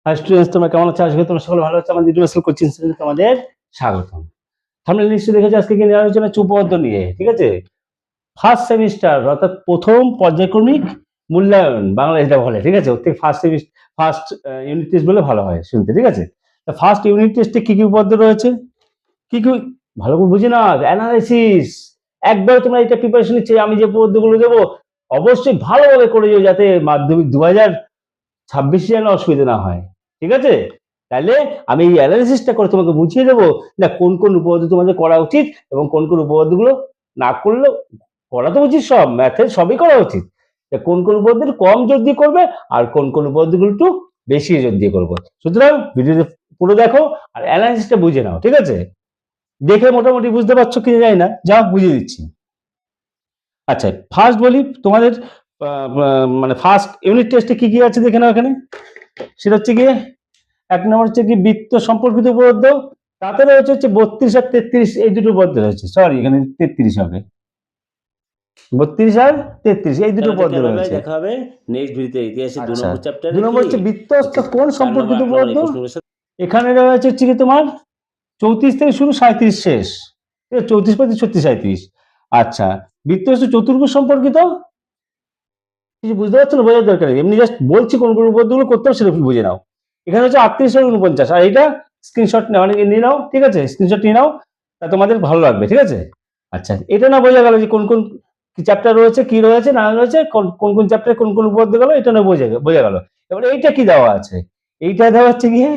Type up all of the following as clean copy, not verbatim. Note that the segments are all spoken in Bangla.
হাই স্টুডেন্টস, তোমরা কেমন আছো? আজকে তোমরা সকলে ভালো আছো। আমাদের ইউনিভার্সাল কোচিং সেন্টারে তোমাদের স্বাগতম। থাম্বনেল নিশ্চয়ই দেখেছো আজকে কি নিয়ে আলোচনা, উপপাদ্য নিয়ে। ঠিক আছে, ফার্স্ট সেমিস্টার অর্থাৎ প্রথম পর্যায়ক্রমিক মূল্যায়ন বাংলা যেটা বলে। ঠিক আছে, ওর থেকে ফার্স্ট ইউনিট টেস্ট বলে ভালো হয় শুনতে। ঠিক আছে, ফার্স্ট ইউনিট টেস্টে কি কি উপপাদ্য রয়েছে, কি কি ভালো করে বুঝে না, অ্যানালাইসিস। একবার তোমরা এটা প্রিপারেশন নিচ্ছে, আমি যে উপপাদ্যগুলো দেবো অবশ্যই ভালোভাবে করে যাও, যাতে মাধ্যমিক 2026 যেন অসুবিধা না হয়। ঠিক আছে, তাহলে আমি এই অ্যানালিসিসটা করে তোমাকে বুঝিয়ে দেবো না কোন কোন উপপাদ্য তোমাদের করা উচিত এবং কোন কোন উপপাদ্যগুলো না করলেও করা তো উচিত, সব ম্যাথের সবই করা উচিত। কোন কোন উপপাদ্য কম জোর দিয়ে করবে আর কোন কোন উপপাদ্যগুলো একটু বেশি জোর দিয়ে করবো। সুতরাং ভিডিওতে পুরো দেখো আর অ্যানালিসিসটা বুঝে নাও। ঠিক আছে, দেখে মোটামুটি বুঝতে পারছো কি জানি না, যা বুঝিয়ে দিচ্ছি। আচ্ছা, ফার্স্ট বলি তোমাদের মানে ফার্স্ট ইউনিট টেস্টে কি কি আছে দেখে নাও। এখানে সেটা হচ্ছে গিয়ে এক নম্বর হচ্ছে কি বৃত্ত সম্পর্কিত উপপাদ্য, তাতে রয়েছে হচ্ছে 32 আর 33, এই দুটো উপপাদ্য রয়েছে। সরি, এখানে 33 হবে, 32 আর 33 এই দুটো উপপাদ্য রয়েছে। দেখা হবে নেক্সট ভিডিওতে ইতিহাসের 2 নম্বর চ্যাপ্টারে। 2 নম্বর হচ্ছে বৃত্তস্থ কোণ সম্পর্কিত উপপাদ্য। এখানে রয়েছে হচ্ছে কি তোমার 34 থেকে শুরু, 37 শেষ। 34, 35, 36, 37। আচ্ছা, বৃত্তস্থ চতুর্ভুজ সম্পর্কিত কিছু বুঝতে পারছো না, বোঝার দরকার নেই, এমনি জাস্ট বলছি কোন কোন উপপাদ্যগুলো করতে হবে সেটা বুঝে নাও। এখানে হচ্ছে 38 আর 49, আর এটা স্ক্রিনশট নাও, অনেকে নিয়ে নাও। ঠিক আছে, স্ক্রিনশট নিয়ে নাও, তা তোমাদের ভালো লাগবে। ঠিক আছে, আচ্ছা, এটা না বোঝা গেল যে কোন কোন চ্যাপ্টার রয়েছে, কি রয়েছে না রয়েছে, কোন কোন চ্যাপ্টারে কোন কোন উপপাদ্য গেল, এটা না বোঝা গেল। এবার এইটা কি দেওয়া আছে, এইটা দেওয়া হচ্ছে গিয়ে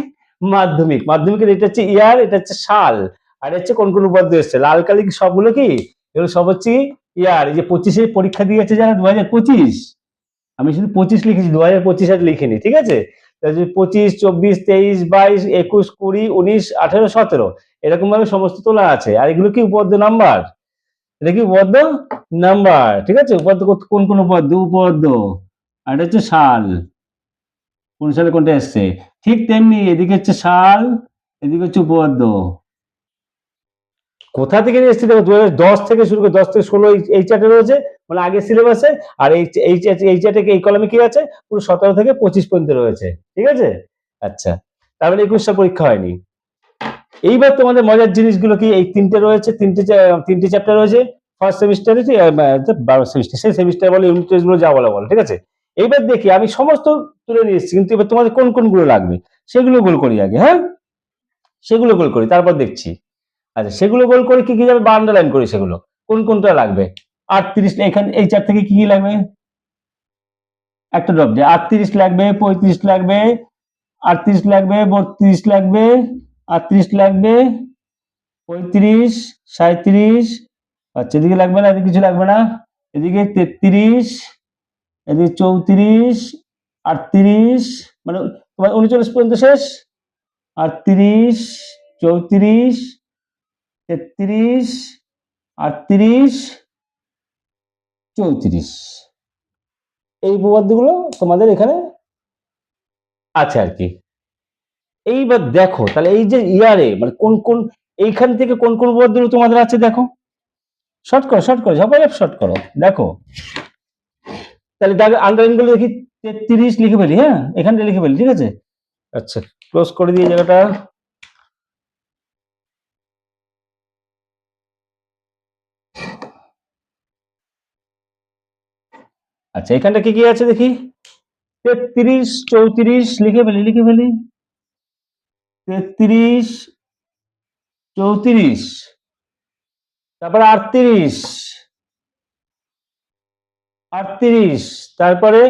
মাধ্যমিকের এটা হচ্ছে ইয়ার, এটা হচ্ছে সাল, আর হচ্ছে কোন কোন উপপাদ্য এসছে। লাল কালি সবগুলো কি, এগুলো সব হচ্ছে ইয়ার। এই যে 25-এ পরীক্ষা দিয়েছে যারা 2025, আমি শুধু 25 লিখেছি, 2025 আর লিখিনি। ঠিক আছে, 25, 24, 23, 22, 21, 20, 19, 18, 17 এরকম ভাবে সমস্ত তোলা আছে। আর এগুলো কি উপপাদ্য নাম্বার, এটা কি উপপাদ্য নাম্বার। ঠিক আছে, উপপাদ্য কোন কোন উপপাদ্য, আর এটা হচ্ছে সাল, কোন সালে কোনটা এসছে। ঠিক তেমনি এদিকে হচ্ছে সাল, এদিকে হচ্ছে উপপাদ্য। কোথা থেকে নিয়ে এসেছি দেখো, 2010 থেকে শুরু করে 10 থেকে 16 এই চ্যাপ্টার রয়েছে, মানে আগের সিলেবাসে। আর এই চ্যাপ্টারে এই কলামে কি আছে, পুরো 17 থেকে 25 পর্যন্ত রয়েছে। ঠিক আছে, আচ্ছা, তার মানে 21টা পরীক্ষা হয়নি। এইবার তোমাদের মজার জিনিসগুলো কি, এই তিনটে রয়েছে, তিনটে চ্যাপ্টার রয়েছে ফার্স্ট সেমিস্টারে, 12 সেমিস্টার, সেই সেমিস্টার বলে ইউনিট টেস্ট গুলো যা বলা বলো। ঠিক আছে, এইবার দেখি আমি সমস্ত তুলে নিয়ে এসেছি, কিন্তু এবার তোমাদের কোন কোনগুলো লাগবে সেগুলো গোল করি আগে। হ্যাঁ, সেগুলো গোল করি, তারপর দেখছি। আচ্ছা, সেগুলো গোল করে কি কি যাবে বা আন্ডারলাইন করি, সেগুলো কোন কোনটা লাগবে। 38, এখানে এই চার থেকে কি কি লাগবে, একটা ড্রপ দিয়ে 38 লাগবে, 35 লাগবে, 38 লাগবে, 32 লাগবে, 38 লাগবে, 35, 37। আচ্ছা, এদিকে লাগবে না, এদিকে কিছু লাগবে না, এদিকে 33, এদিকে 34, 38, মানে তোমার 39 পর্যন্ত শেষ। 38, 34, 33, 38, 34, এই উপপাদ্যগুলো তোমাদের এখানে আছে আর কি। এইবার দেখো তাহলে এই যে ইয়ারে মানে কোন কোন, এইখান থেকে কোন কোন উপপাদ্যগুলো তোমাদের আছে দেখো। শর্ট করো সবাই শর্ট করো, দেখো। তাহলে আন্ডারলাইন গুলো দেখি, 33 লিখে ফেলি। হ্যাঁ, এখানটা লিখে ফেলি। ঠিক আছে, আচ্ছা, ক্লোজ করে দিয়ে জায়গাটা। আচ্ছা, এখানটা কি কি আছে দেখি, 33, 34 লিখে ফেলি। 33, 34, তারপরে 38, তারপরে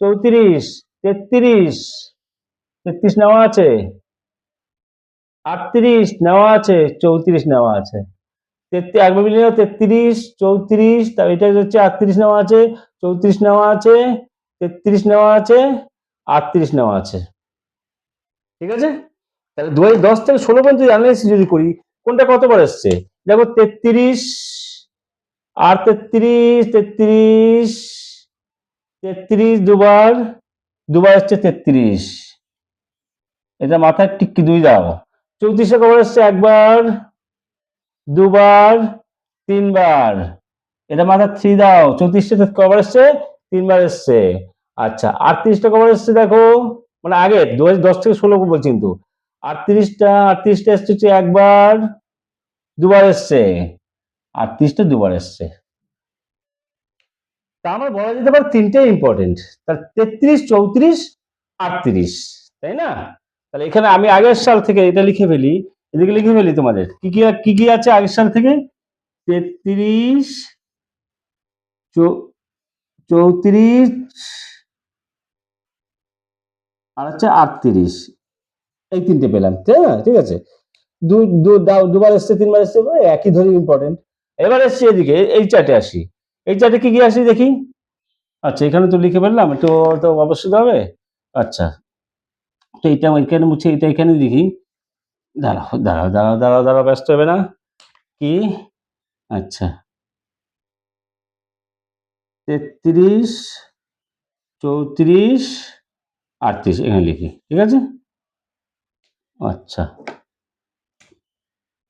34, 33, 33 নেওয়া আছে, 38 নেওয়া আছে, 34 নেওয়া আছে। 33, 34, এটা হচ্ছে 38 নেওয়া আছে, 34 নেওয়া আছে, 33 নেওয়া আছে, 38 নেওয়া আছে। ঠিক আছে, তাহলে 2010 থেকে 16 পর্যন্ত অ্যানালাইসিস যদি করি, কোনটা কতবার এসছে দেখো, 33 আর 33, 33, 33 দুবার এসছে 33, এটা মাথায় টিক্কি 2 দাও। 34 কবার এসছে একবার, দুবার, 3বার, এটা মাথা 3 দাও। 34টা কবার এসছে, 3বার এসছে। আচ্ছা, 38টা কবার এসছে দেখো, মানে আগে 2010 থেকে 16 বলছি কিন্তু 38টা এসছে হচ্ছে একবার, দুবার এসছে, 38টা দুবার এসছে। তা আমার বলা যেতে পারে তিনটে ইম্পর্টেন্ট, তার 33, 34, 38, তাই না? তাহলে এখানে আমি আগের সাল থেকে এটা লিখে ফেলি, এদিকে লিখে ফেলি তোমাদের কি কি কি কি আছে আগের সাল থেকে। 33, 34 আর হচ্ছে 38, এই তিনটে পেলাম, তাই না? ঠিক আছে, দুবার এসছে, তিনবার এসছে, একই ধরি ইম্পর্টেন্ট। এবার এসছি এদিকে এই চার্টে আসি, এই চার্টে কি কি আসি দেখি। আচ্ছা এখানে তো লিখে ফেললাম, তো তো অবশ্যই হবে। আচ্ছা তো এটা এখানে মুছে, এটা এখানে লিখি। দাঁড়াও দাঁড়াও দাঁড়াও দাঁড়াও দাঁড়াও, ব্যস্ত হবে না কি। আচ্ছা 33, 34, 38 এখানে লিখি, ঠিক আছে। আচ্ছা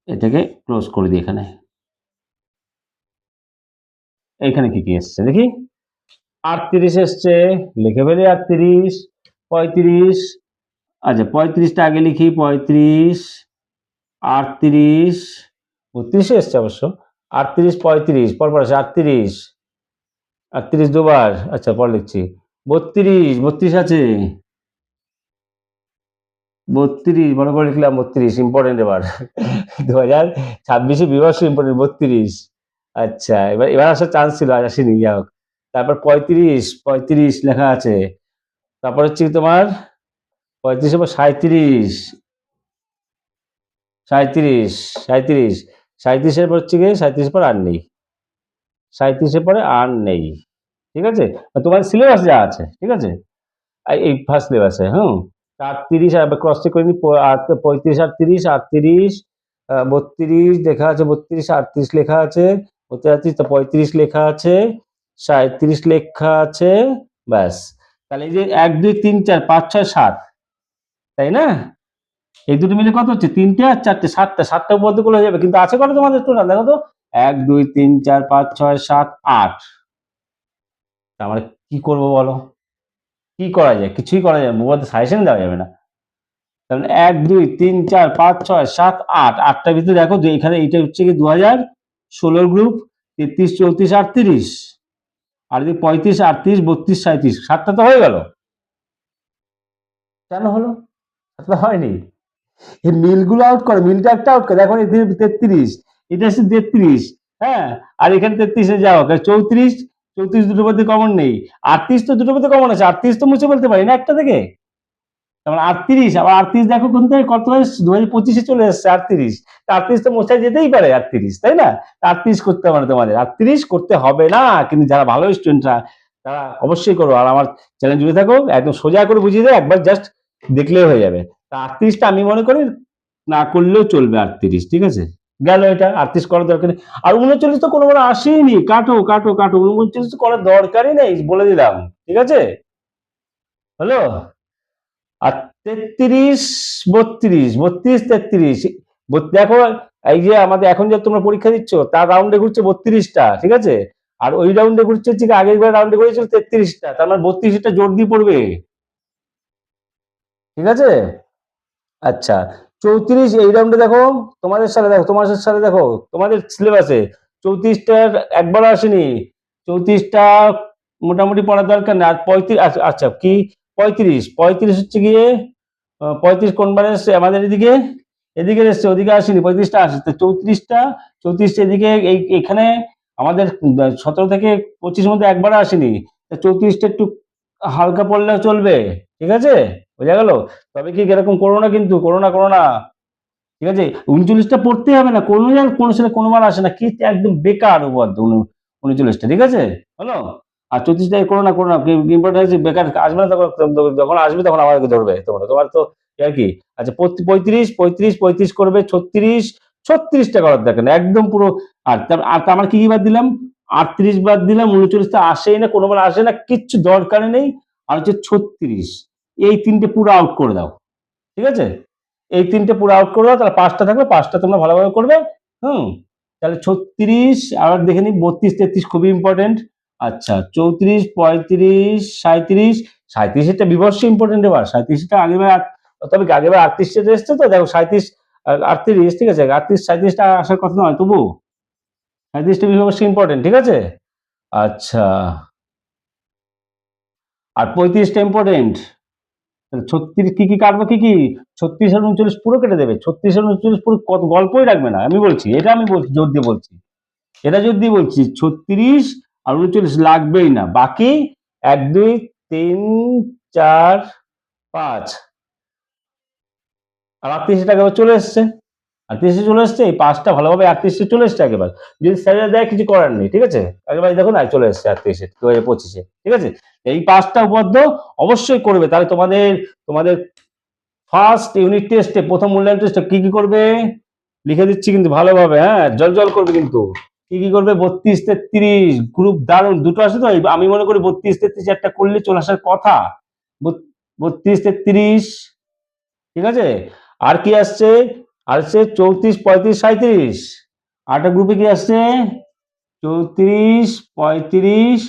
এটাকে ক্লোজ করে দিই। এখানে এইখানে কি কি এসছে দেখি। 38 এসছে, লিখে ফেলি 38, 35, আচ্ছা 35টা আগে লিখি, 35, 38, 32 এসছে অবশ্য, 38, 35 পরপর আছে, 38, 38 দুবার, আচ্ছা পর লিখছি, 32, 32 আছে, 32 বড় করে লিখলাম, 32 ইম্পর্টেন্ট এবার 2026 বিবর্ষ ইম্পর্টেন্ট 32। আচ্ছা এবার এবার আসার চান্স ছিল, আজ আসেনি, যাই হোক। তারপর 35, 35 লেখা আছে, তারপর হচ্ছে কি তোমার 35 এর পর 37, 37, 37, 37 এর পর হচ্ছে কি 37 এর পর আর নেই, 37 এর পরে আর নেই, ঠিক আছে। তোমার সিলেবাস যা আছে, ঠিক আছে, এই ফার্স্ট সিলেবাসে, হুম। 38 আর ক্রস চেক করে নি, 35, 38, 38, 32 লেখা আছে, 32, 38 লেখা আছে, 38, 35 লেখা আছে, 37 লেখা আছে, ব্যাস। তাহলে এই যে 1, 2, 3, 4, 5, 6, 7, তাই না? এই দুটো মিলে কত হচ্ছে, 3টে আর 4টে, 7টা, 7টা উপপাদ্য করলে হয়ে যাবে। কিন্তু আছে কত তোমাদের টোটাল দেখো তো, 1, 2, 3, 4, 5, 6, 7, 8। আমরা কি করব বলো, কি করা যায়? কিছুই করা যায় না, উপপাদ্য সাজেশন দেওয়া যাবে না। তাহলে 1, 2, 3, 4, 5, 6, 7, 8, 8টার ভিতরে দেখো যে এখানে এইটা হচ্ছে কি 2016 গ্রুপ, 33, 34, 38, আর যদি 35, 38, 32, 37, 7টা তো হয়ে গেল। কেন হলো? 7টা হয়নি, এই মিলগুলো আউট করে, মিলটা একটা আউট করে, দেখো এখানে 33, এটা হচ্ছে 33, হ্যাঁ, আর এখানে 33 এ যাও 34, 34 দুটোর মধ্যে কমন নেই, 38 তো দুটোর মধ্যে কমন আছে, 38 তো মুছে বলতে পারি না একটা থেকে। তারপর 38, আবার 38 দেখো কোন থেকে কত হয়েছে, 2025 চলে এসছে 38, 38 তো মোছা যেতেই পারে 38, তাই না? 38 করতে হবে না তোমাদের, 38 করতে হবে না, কিন্তু যারা ভালো স্টুডেন্টরা তারা অবশ্যই করো, আর আমার চ্যানেল জুড়ে থাকো, একদম সোজা করে বুঝিয়ে দেয়, একবার জাস্ট দেখলেই হয়ে যাবে। তা 38টা আমি মনে করি না করলেও চলবে, 38, ঠিক আছে, গেল এটা, 38 করার দরকার নেই। আর 39 তো কোনোবার আসেনি, কাটো কাটো কাটো, 39 তো করার দরকারই নেই, বলে দিলাম, ঠিক আছে, হলো। আর 33, 32, 32, 33, দেখো এই যে আমাদের এখন যে তোমরা পরীক্ষা দিচ্ছ তার রাউন্ডে ঘুরছে 32টা, ঠিক আছে, আর ওই রাউন্ডে ঘুরছে হচ্ছে আগের বার রাউন্ডে ঘুরেছিল 33টা, তার মানে 32টা জোর দিয়ে পড়বে, ঠিক আছে। আচ্ছা 34 এই রাউন্ডে দেখো, তোমাদের সালে দেখো, তোমাদের সালে দেখো, তোমাদের সিলেবাসে 34টার একবার আসেনি, 34টা মোটামুটি পড়ার দরকার নেই। আর 35, আচ্ছা কি 35, 35 হচ্ছে গিয়ে 35 কোনবার এসছে আমাদের এদিকে, এদিকে এসছে, ওদিকে আসেনি, 35টা আসে, তো 34টা, 34টা এদিকে এখানে আমাদের 17 থেকে 25 মধ্যে একবার আসেনি, 34টা একটু হালকা পড়লেও চলবে, ঠিক আছে, বোঝা গেল। তবে কি এরকম করো না, কিন্তু করো না, করো না, ঠিক আছে। 39টা পড়তে হবে না, কোনো সালে কোনোবার আসে না, কি একদম বেকার উপপাদ্য 39টা, ঠিক আছে, হলো। আর 34টা করো না, করো না, ইম্পর্টেন্ট আছে, বেকার আসবে না, তখন যখন আসবে তখন আমাকে ধরবে তোমরা, তোমার তো আর কি। আচ্ছা 35, 35, 35 করবে, 36, 36টা করার দরকার নেই, একদম পুরো। আর আমার কি কি বাদ দিলাম, 38 বাদ দিলাম, 39টা আসেই না, কোনোবার আসে না, কিচ্ছু দরকার নেই। আর হচ্ছে 36, এই তিনটে পুরো আউট করে দাও, ঠিক আছে, এই তিনটে পুরো আউট করে দাও, তাহলে 5টা থাকবে, 5টা তোমরা ভালোভাবে করবে, হুম। তাহলে 36, আবার দেখে নিই 32, 33 খুবই ইম্পর্টেন্ট। আচ্ছা 34, 35, 37, 37টা বিভর্ষ ইম্পর্টেন্ট এবার, 37টা আগেবার, তবে আগেবার 38টা এসছে তো, দেখো 37 38, ঠিক আছে, 38 37টা আসার কথা নয়, তবু 37টা বিভর্ষ ইম্পর্টেন্ট, ঠিক আছে। আচ্ছা, আর 35টা ইম্পর্টেন্ট। 36 কি কি কাটবে, কি কি 36 আর 39 পুরো কেটে দেবে, 36 আর 39 পুরো কত গল্পই রাখবে না, আমি বলছি, এটা আমি বলছি, জোর দিয়ে বলছি, এটা জোর দিয়ে বলছি, 36 আর 39 লাগবেই না, বাকি 1 2 3 4 5 আর 38 টাকা চলে এসছে, 38 চলে এসছে, এই 5টা ভালোভাবে 38 চলে এসছে একেবারে, যদি স্যারেরা দেয় কিছু করার নেই, ঠিক আছে, একেবারে দেখো না চলে এসছে 38 2025, ঠিক আছে। এই 5টা উপপাদ্য অবশ্যই করবে, তাহলে তোমাদের তোমাদের ফার্স্ট ইউনিট টেস্টে, প্রথম মূল্যায়ন টেস্টে কি কি করবে লিখে দিচ্ছি কিন্তু ভালোভাবে, হ্যাঁ, জল জল করবে কিন্তু, কি কি করবে, 32 33 গ্রুপ দারুণ দুটো আছে তো, আমি মনে করি 32 33 একটা করলে চলে আসার কথা, 32 33, ঠিক আছে। আর কি আসছে, আসছে 34 35 37, আরেকটা গ্রুপে কি আসছে 34 35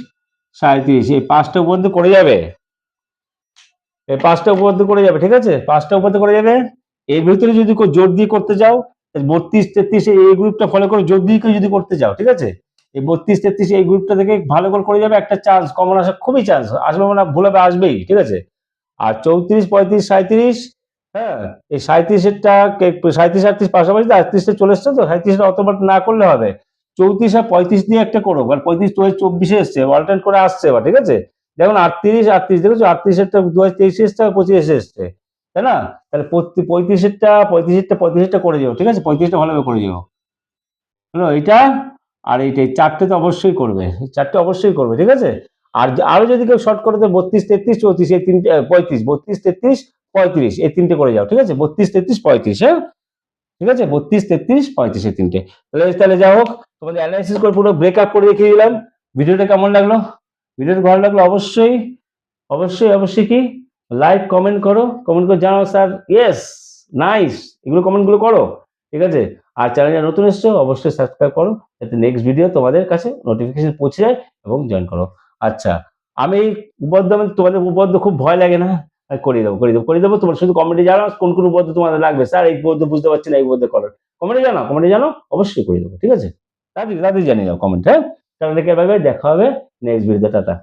37, এই 5টা উপপাদ্য করে যাবে, এই 5টা উপপাদ্য করে যাবে, ঠিক আছে, 5টা উপপাদ্য করে যাবে। এর ভিতরে যদি জোর দিয়ে করতে যাও, 32 33 এই গ্রুপটা ফলো করে জোর দিয়ে যদি করতে যাও, ঠিক আছে, এই 32 33 এই গ্রুপটা থেকে ভালো করে যাবে, একটা চান্স কমন আসার খুবই চান্স আসবে, মানে ভুল হবে, আসবেই, ঠিক আছে। আর 34 35 37, হ্যাঁ, এই 37-এরটা 37 38 পাশাপাশি 38টা চলে এসছে তো, 37টা অতবার না করলে হবে, 34 আর 35 দিয়ে একটা করো, আর 35 2024 এসছে, অল্টারনেট করে আসছে এবার, ঠিক আছে। দেখুন 38 38 দেখেছো, 38-এরটা 2023 এসছে, 25 এসছে, তাই না, তাহলে 35-টা করে যাও, ঠিক আছে, 35টা ভালোভাবে করে যাও, হলো এইটা, আর এইটা, এই 4টে তো অবশ্যই করবে, 4টে অবশ্যই করবে, ঠিক আছে। আর আরো যদি কেউ শর্ট করে দেয় 32 33 34 এই 3টে 35 32 33 35 এই 3টে করে যাও, ঠিক আছে, 32 33 35, হ্যাঁ, ঠিক আছে, 32 33 35 এই 3টে, তাহলে যা হোক, তোমাদের অ্যানালাইসিস করে পুরো ব্রেকআপ করে দেখিয়ে দিলাম। ভিডিওটা কেমন লাগলো, ভিডিওটা ভালো লাগলো অবশ্যই অবশ্যই অবশ্যই কি লাইক কমেন্ট করো, কমেন্ট করে জানাও স্যার ইয়েস নাইস, এগুলো কমেন্টগুলো করো, ঠিক আছে। আর চ্যানেলে নতুন এসছো অবশ্যই সাবস্ক্রাইব করো, যাতে নেক্সট ভিডিও তোমাদের কাছে নোটিফিকেশন পৌঁছে যায়, এবং জয়েন করো। আচ্ছা, আমি উপপাদ্য, তোমাদের উপপাদ্য খুব ভয় লাগে না, করে দেবো, তোমার শুধু কমেন্টে জানাও কোন কোন উপপাদ্য তোমাদের লাগবে, স্যার এই উপপাদ্য বুঝতে পারছি না, এই উপপাদ্য করো, কমেন্টে জানাও, অবশ্যই করে দেবো, ঠিক আছে, তাড়াতাড়ি জানিয়ে দাও কমেন্ট, হ্যাঁ, তাহলে দেখা হবে নেক্সট ভিডিওতে, টাটা।